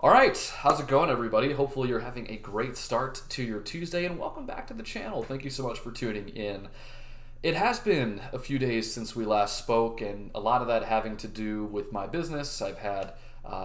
All right, how's it going, everybody? Hopefully you're having a great start to your Tuesday, and welcome back to the channel. Thank you so much for tuning in. It has been a few days since we last spoke, and a lot of that having to do with my business. I've had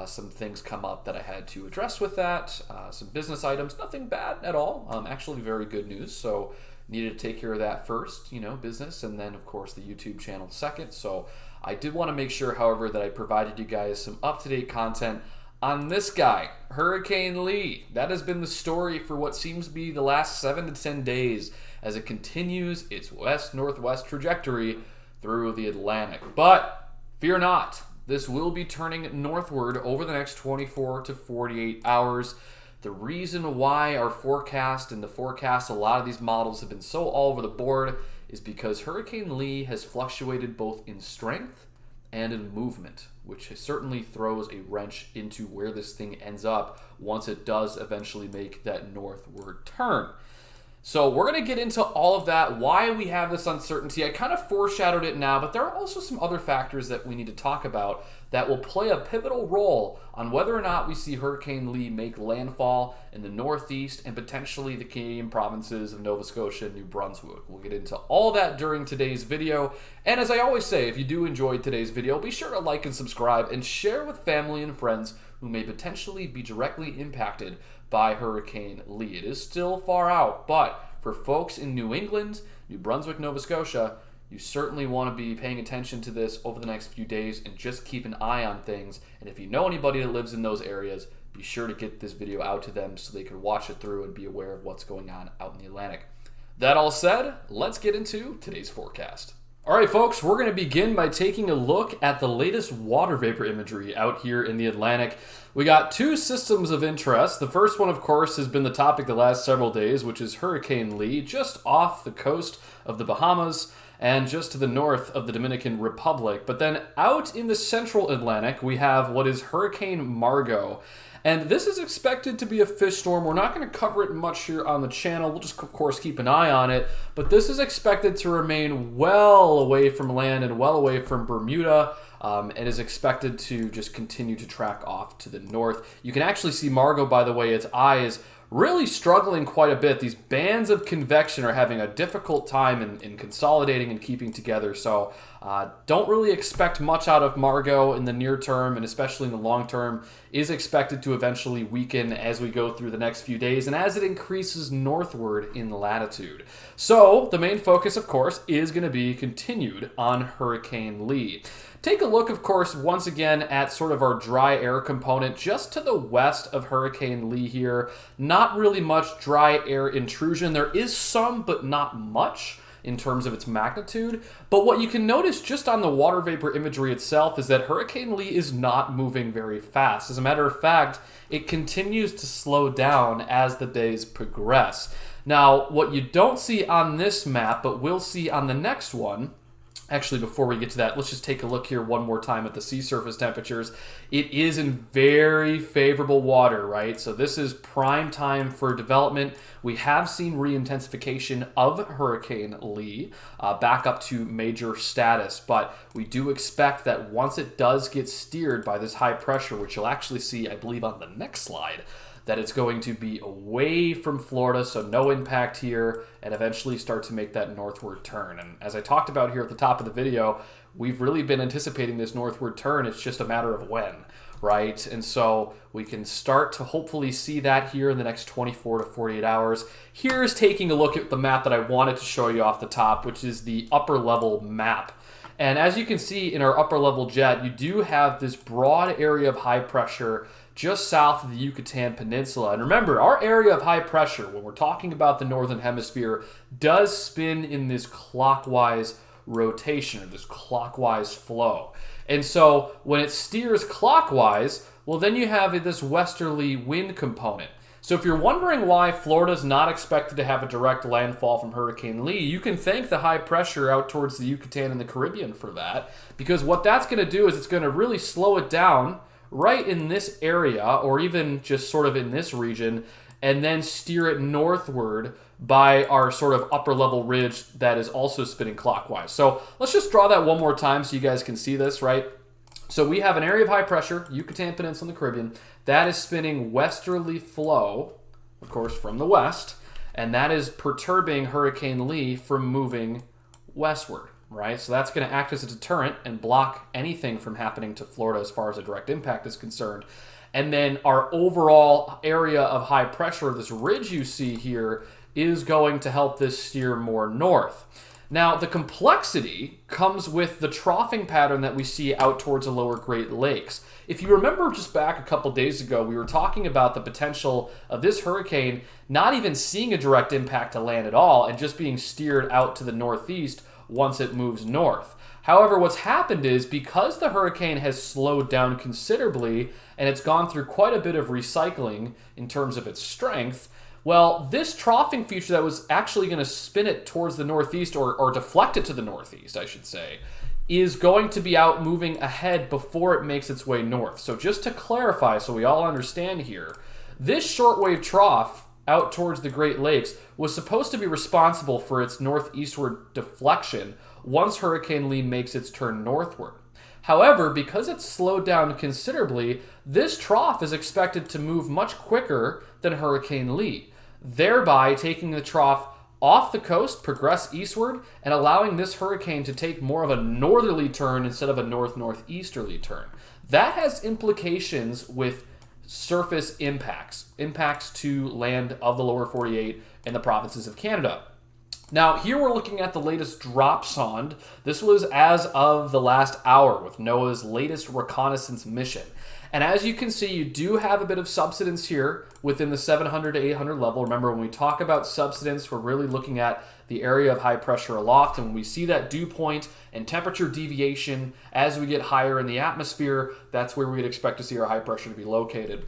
some things come up that I had to address with that, some business items, nothing bad at all, actually very good news, so needed to take care of that first, business, and then of course the YouTube channel second. So I did want to make sure, however, that I provided you guys some up-to-date content on this guy, Hurricane Lee. That has been the story for what seems to be the last 7 to 10 days as it continues its west-northwest trajectory through the Atlantic. But fear not, this will be turning northward over the next 24 to 48 hours. The reason why our forecast and the forecast, a lot of these models have been so all over the board, is because Hurricane Lee has fluctuated both in strength and in movement, which certainly throws a wrench into where this thing ends up once it does eventually make that northward turn. So we're going to get into all of that, why we have this uncertainty. I kind of foreshadowed it now, but there are also some other factors that we need to talk about that will play a pivotal role on whether or not we see Hurricane Lee make landfall in the northeast and potentially the Canadian provinces of Nova Scotia and New Brunswick. We'll get into all that during today's video. And as I always say, if you do enjoy today's video, be sure to like and subscribe and share with family and friends who may potentially be directly impacted by Hurricane Lee. It is still far out, but for folks in New England, New Brunswick, Nova Scotia, you certainly want to be paying attention to this over the next few days and just keep an eye on things. And if you know anybody that lives in those areas, be sure to get this video out to them so they can watch it through and be aware of what's going on out in the Atlantic. That all said, let's get into today's forecast. All right, folks, we're going to begin by taking a look at the latest water vapor imagery out here in the Atlantic. We got two systems of interest. The first one, of course, has been the topic the last several days, which is Hurricane Lee, just off the coast of the Bahamas and just to the north of the Dominican Republic. But then out in the central Atlantic, we have what is Hurricane Margot. And this is expected to be a fish storm. We're not going to cover it much here on the channel. We'll just, of course, keep an eye on it. But this is expected to remain well away from land and well away from Bermuda. And is expected to just continue to track off to the north. You can actually see Margot, by the way, its eye is really struggling quite a bit. These bands of convection are having a difficult time in consolidating and keeping together. So don't really expect much out of Margot in the near term, and especially in the long term. Is expected to eventually weaken as we go through the next few days and as it increases northward in latitude. So the main focus, of course, is going to be continued on Hurricane Lee. Take a look, of course, once again at sort of our dry air component just to the west of Hurricane Lee here. Not really much dry air intrusion. There is some, but not much in terms of its magnitude. But what you can notice just on the water vapor imagery itself is that Hurricane Lee is not moving very fast. As a matter of fact, it continues to slow down as the days progress. Now, what you don't see on this map, but we'll see on the next one, actually, before we get to that, let's just take a look here one more time at the sea surface temperatures. It is in very favorable water, right? So this is prime time for development. We have seen re-intensification of Hurricane Lee back up to major status, but we do expect that once it does get steered by this high pressure, which you'll actually see, I believe, on the next slide, that it's going to be away from Florida, so no impact here, and eventually start to make that northward turn. And as I talked about here at the top of the video, we've really been anticipating this northward turn. It's just a matter of when, right? And so we can start to hopefully see that here in the next 24 to 48 hours. Here's taking a look at the map that I wanted to show you off the top, which is the upper level map. And as you can see in our upper level jet, you do have this broad area of high pressure just south of the Yucatan Peninsula. And remember, our area of high pressure, when we're talking about the Northern Hemisphere, does spin in this clockwise rotation, or this clockwise flow. And so when it steers clockwise, well, then you have this westerly wind component. So if you're wondering why Florida's not expected to have a direct landfall from Hurricane Lee, you can thank the high pressure out towards the Yucatan and the Caribbean for that, because what that's going to do is it's going to really slow it down right in this area, or even just sort of in this region, and then steer it northward by our sort of upper level ridge that is also spinning clockwise. So let's just draw that one more time so you guys can see this, right? So we have an area of high pressure, Yucatan Peninsula in the Caribbean, that is spinning westerly flow, of course, from the west, and that is perturbing Hurricane Lee from moving westward, right? So that's going to act as a deterrent and block anything from happening to Florida as far as a direct impact is concerned. And then our overall area of high pressure, this ridge you see here, is going to help this steer more north. Now, the complexity comes with the troughing pattern that we see out towards the lower Great Lakes. If you remember just back a couple days ago, we were talking about the potential of this hurricane not even seeing a direct impact to land at all and just being steered out to the northeast once it moves north. However, what's happened is because the hurricane has slowed down considerably and it's gone through quite a bit of recycling in terms of its strength, well, this troughing feature that was actually going to spin it towards the northeast, or deflect it to the northeast, I should say, is going to be out moving ahead before it makes its way north. So just to clarify, so we all understand here, this shortwave trough out towards the Great Lakes was supposed to be responsible for its northeastward deflection once Hurricane Lee makes its turn northward. However, because it's slowed down considerably, this trough is expected to move much quicker than Hurricane Lee, thereby taking the trough off the coast, progress eastward, and allowing this hurricane to take more of a northerly turn instead of a north-northeasterly turn. That has implications with surface impacts to land of the lower 48 and the provinces of Canada. Now, here we're looking at the latest dropsonde. This was as of the last hour with NOAA's latest reconnaissance mission. And as you can see, you do have a bit of subsidence here within the 700 to 800 level. Remember, when we talk about subsidence, we're really looking at the area of high pressure aloft. And when we see that dew point and temperature deviation as we get higher in the atmosphere, that's where we'd expect to see our high pressure to be located.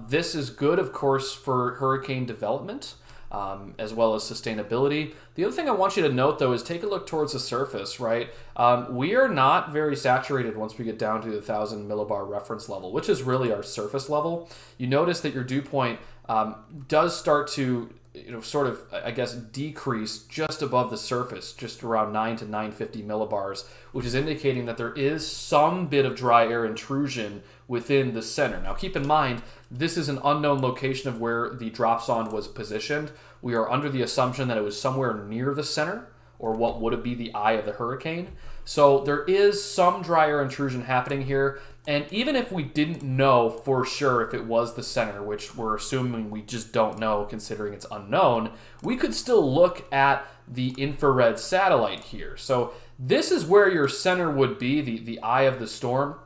This is good, of course, for hurricane development, as well as sustainability. The other thing I want you to note, though, is take a look towards the surface, right? We are not very saturated once we get down to the 1,000 millibar reference level, which is really our surface level. You notice that your dew point does start to, sort of, I guess, decrease just above the surface, just around 9 to 950 millibars, which is indicating that there is some bit of dry air intrusion within the center. Now, keep in mind, this is an unknown location of where the dropsonde was positioned. We are under the assumption that it was somewhere near the center, or what would be the eye of the hurricane. So there is some dry air intrusion happening here. And even if we didn't know for sure if it was the center, which we're assuming we just don't know considering it's unknown, we could still look at the infrared satellite here. So this is where your center would be, the eye of the storm.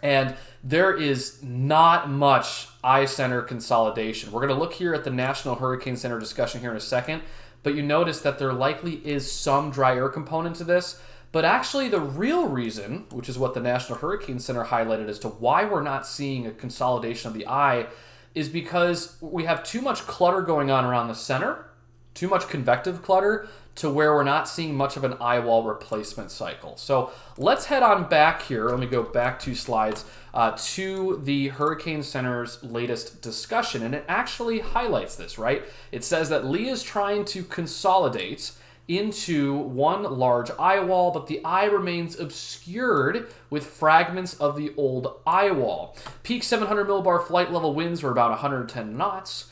And there is not much eye center consolidation. We're going to look here at the National Hurricane Center discussion here in a second, but you notice that there likely is some dry air component to this. But actually the real reason, which is what the National Hurricane Center highlighted as to why we're not seeing a consolidation of the eye, is because we have too much clutter going on around the center, too much convective clutter, to where we're not seeing much of an eye wall replacement cycle. So let's head on back here. Let me go back 2 slides to the Hurricane Center's latest discussion. And it actually highlights this, right? It says that Lee is trying to consolidate into one large eye wall, but the eye remains obscured with fragments of the old eye wall. Peak 700 millibar flight level winds were about 110 knots,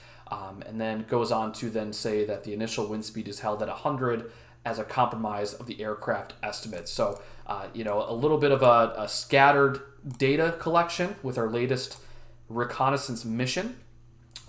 and then goes on to then say that the initial wind speed is held at 100 as a compromise of the aircraft estimates. So, a little bit of a scattered data collection with our latest reconnaissance mission,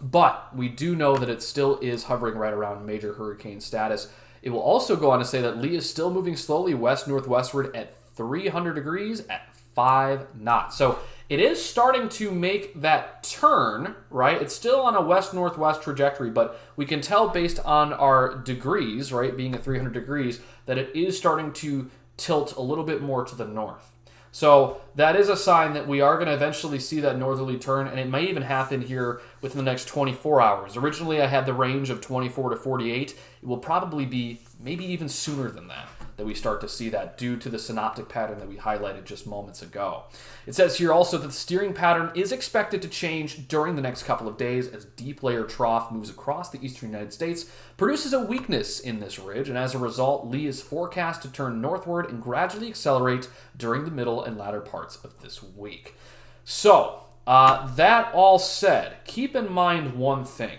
but we do know that it still is hovering right around major hurricane status. It will also go on to say that Lee is still moving slowly west-northwestward at 300 degrees at 5 knots. So it is starting to make that turn, right? It's still on a west-northwest trajectory, but we can tell based on our degrees, right, being at 300 degrees, that it is starting to tilt a little bit more to the north. So that is a sign that we are going to eventually see that northerly turn, and it may even happen here within the next 24 hours. Originally, I had the range of 24 to 48. It will probably be maybe even sooner than that. that we start to see that due to the synoptic pattern that we highlighted just moments ago. It says here also that the steering pattern is expected to change during the next couple of days as deep layer trough moves across the eastern United States, produces a weakness in this ridge, and as a result, Lee is forecast to turn northward and gradually accelerate during the middle and latter parts of this week. So, that all said, keep in mind one thing.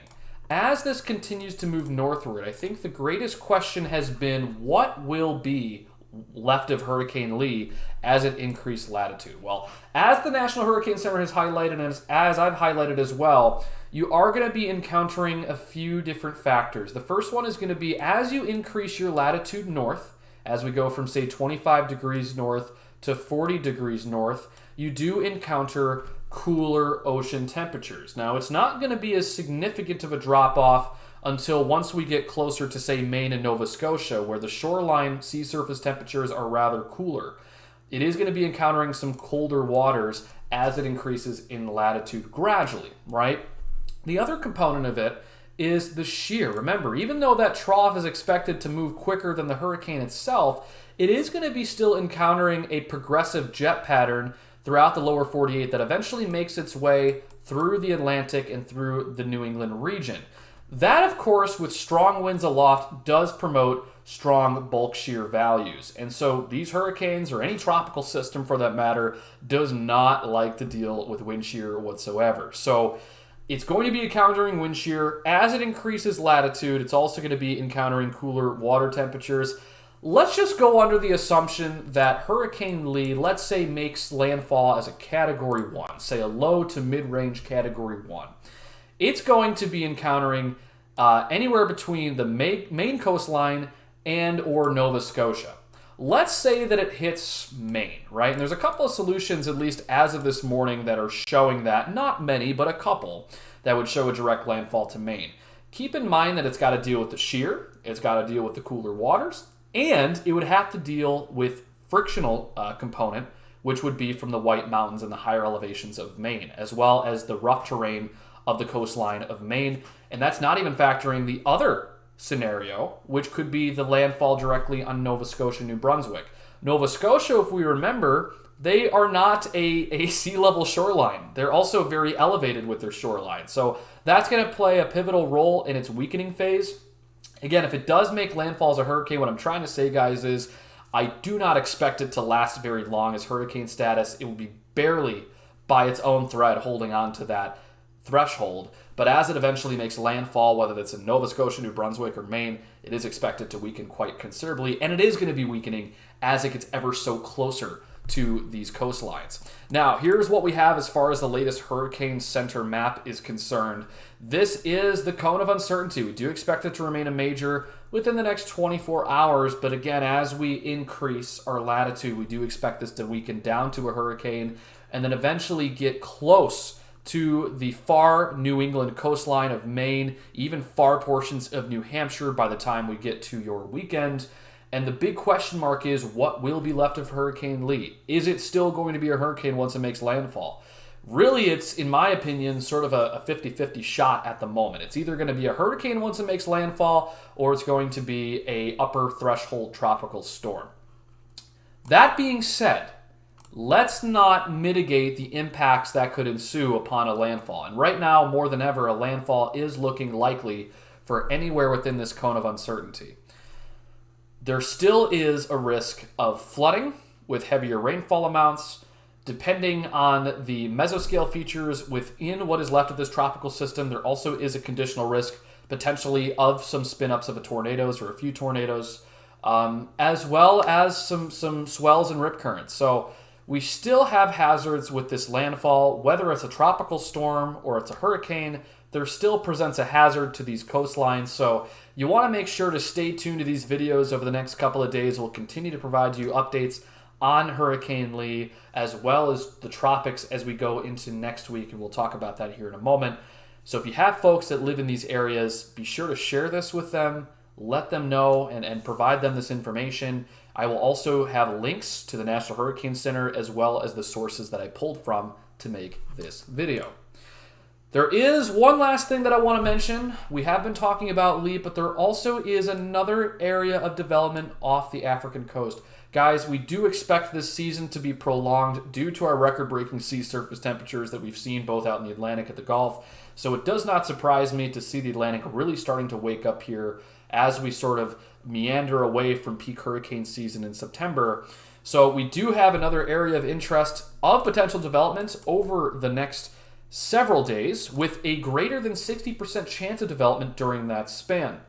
As this continues to move northward, I think the greatest question has been what will be left of Hurricane Lee as it increased latitude? Well, as the National Hurricane Center has highlighted, and as I've highlighted as well, you are going to be encountering a few different factors. The first one is going to be as you increase your latitude north, as we go from, say, 25 degrees north to 40 degrees north, you do encounter cooler ocean temperatures. Now, it's not going to be as significant of a drop-off until once we get closer to, say, Maine and Nova Scotia, where the shoreline sea surface temperatures are rather cooler. It is going to be encountering some colder waters as it increases in latitude gradually, right? The other component of it is the shear. Remember, even though that trough is expected to move quicker than the hurricane itself, it is going to be still encountering a progressive jet pattern throughout the lower 48 that eventually makes its way through the Atlantic and through the New England region. That, of course, with strong winds aloft, does promote strong bulk shear values. And so these hurricanes, or any tropical system for that matter, does not like to deal with wind shear whatsoever. So it's going to be encountering wind shear. As it increases latitude, it's also going to be encountering cooler water temperatures. Let's just go under the assumption that Hurricane Lee, let's say, makes landfall as a Category 1, say a low to mid-range Category 1. It's going to be encountering anywhere between the Maine coastline and or Nova Scotia. Let's say that it hits Maine, right? And there's a couple of solutions, at least as of this morning, that are showing that. Not many, but a couple that would show a direct landfall to Maine. Keep in mind that it's got to deal with the shear, it's got to deal with the cooler waters, and it would have to deal with frictional component, which would be from the White Mountains and the higher elevations of Maine, as well as the rough terrain of the coastline of Maine. And that's not even factoring the other scenario, which could be the landfall directly on Nova Scotia, New Brunswick. Nova Scotia, if we remember, they are not a sea level shoreline. They're also very elevated with their shoreline. So that's going to play a pivotal role in its weakening phase. Again, if it does make landfall as a hurricane, what I'm trying to say, guys, is I do not expect it to last very long as hurricane status. It will be barely by its own thread holding on to that threshold. But as it eventually makes landfall, whether that's in Nova Scotia, New Brunswick, or Maine, it is expected to weaken quite considerably. And it is going to be weakening as it gets ever so closer to these coastlines. Now, here's what we have as far as the latest hurricane center map is concerned. This is the cone of uncertainty. We do expect it to remain a major within the next 24 hours, but again, as we increase our latitude, we do expect this to weaken down to a hurricane and then eventually get close to the far New England coastline of Maine, even far portions of New Hampshire by the time we get to your weekend. And the big question mark is, what will be left of Hurricane Lee? Is it still going to be a hurricane once it makes landfall? Really, it's, in my opinion, sort of a 50-50 shot at the moment. It's either going to be a hurricane once it makes landfall, or it's going to be a upper threshold tropical storm. That being said, let's not mitigate the impacts that could ensue upon a landfall. And right now, more than ever, a landfall is looking likely for anywhere within this cone of uncertainty. There still is a risk of flooding with heavier rainfall amounts. Depending on the mesoscale features within what is left of this tropical system, there also is a conditional risk potentially of some spin-ups of tornadoes or a few tornadoes, as well as some swells and rip currents. So we still have hazards with this landfall. Whether it's a tropical storm or it's a hurricane, there still presents a hazard to these coastlines. So you want to make sure to stay tuned to these videos over the next couple of days. We'll continue to provide you updates on Hurricane Lee, as well as the tropics as we go into next week, and we'll talk about that here in a moment. So if you have folks that live in these areas, be sure to share this with them, let them know, and provide them this information. I will also have links to the National Hurricane Center, as well as the sources that I pulled from to make this video. There is one last thing that I want to mention. We have been talking about Lee, but there also is another area of development off the African coast. Guys, we do expect this season to be prolonged due to our record-breaking sea surface temperatures that we've seen both out in the Atlantic and the Gulf. So it does not surprise me to see the Atlantic really starting to wake up here as we sort of meander away from peak hurricane season in September. So we do have another area of interest of potential development over the next several days with a greater than 60% chance of development during that span.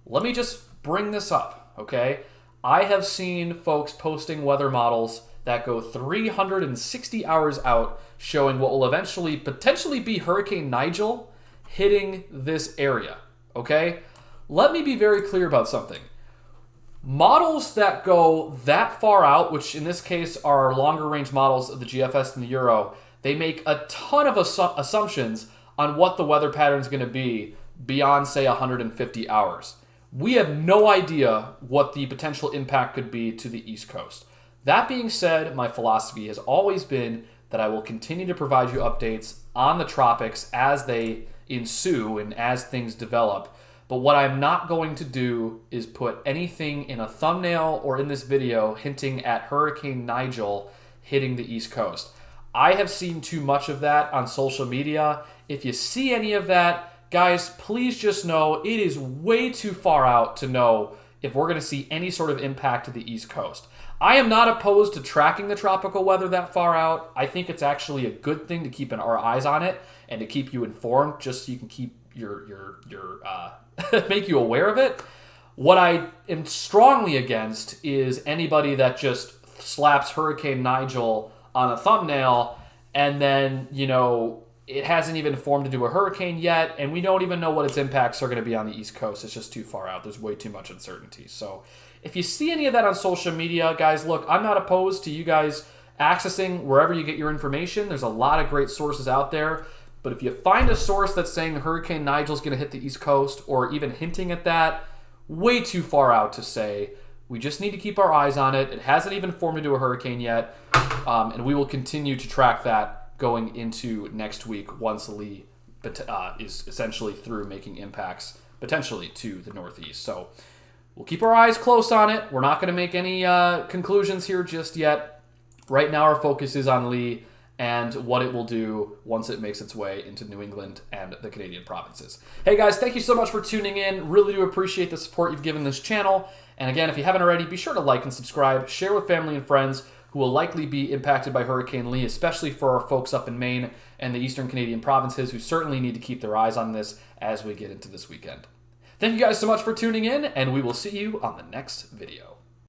Let me just bring this up, okay? I have seen folks posting weather models that go 360 hours out showing what will eventually potentially be Hurricane Nigel hitting this area, okay? Let me be very clear about something. Models that go that far out, which in this case are longer range models of the GFS and the Euro, they make a ton of assumptions on what the weather pattern is going to be beyond, say, 150 hours. We have no idea what the potential impact could be to the East Coast. That being said, my philosophy has always been that I will continue to provide you updates on the tropics as they ensue and as things develop. But what I'm not going to do is put anything in a thumbnail or in this video hinting at Hurricane Nigel hitting the East Coast. I have seen too much of that on social media. If you see any of that, guys, please just know it is way too far out to know if we're going to see any sort of impact to the East Coast. I am not opposed to tracking the tropical weather that far out. I think it's actually a good thing to keep our eyes on it and to keep you informed, just so you can keep make you aware of it. What I am strongly against is anybody that just slaps Hurricane Nigel on a thumbnail and then, it hasn't even formed into a hurricane yet, and we don't even know what its impacts are going to be on the East Coast. It's just too far out. There's way too much uncertainty. So if you see any of that on social media, guys, look, I'm not opposed to you guys accessing wherever you get your information. There's a lot of great sources out there. But if you find a source that's saying Hurricane Nigel's going to hit the East Coast or even hinting at that, way too far out to say. We just need to keep our eyes on it. It hasn't even formed into a hurricane yet, and we will continue to track that going into next week once Lee is essentially through making impacts potentially to the Northeast. So we'll keep our eyes close on it. We're not going to make any conclusions here just yet. Right now our focus is on Lee and what it will do once it makes its way into New England and the Canadian provinces. Hey guys, thank you so much for tuning in. Really do appreciate the support you've given this channel. And again, if you haven't already, be sure to like and subscribe, share with family and friends who will likely be impacted by Hurricane Lee, especially for our folks up in Maine and the eastern Canadian provinces who certainly need to keep their eyes on this as we get into this weekend. Thank you guys so much for tuning in, and we will see you on the next video.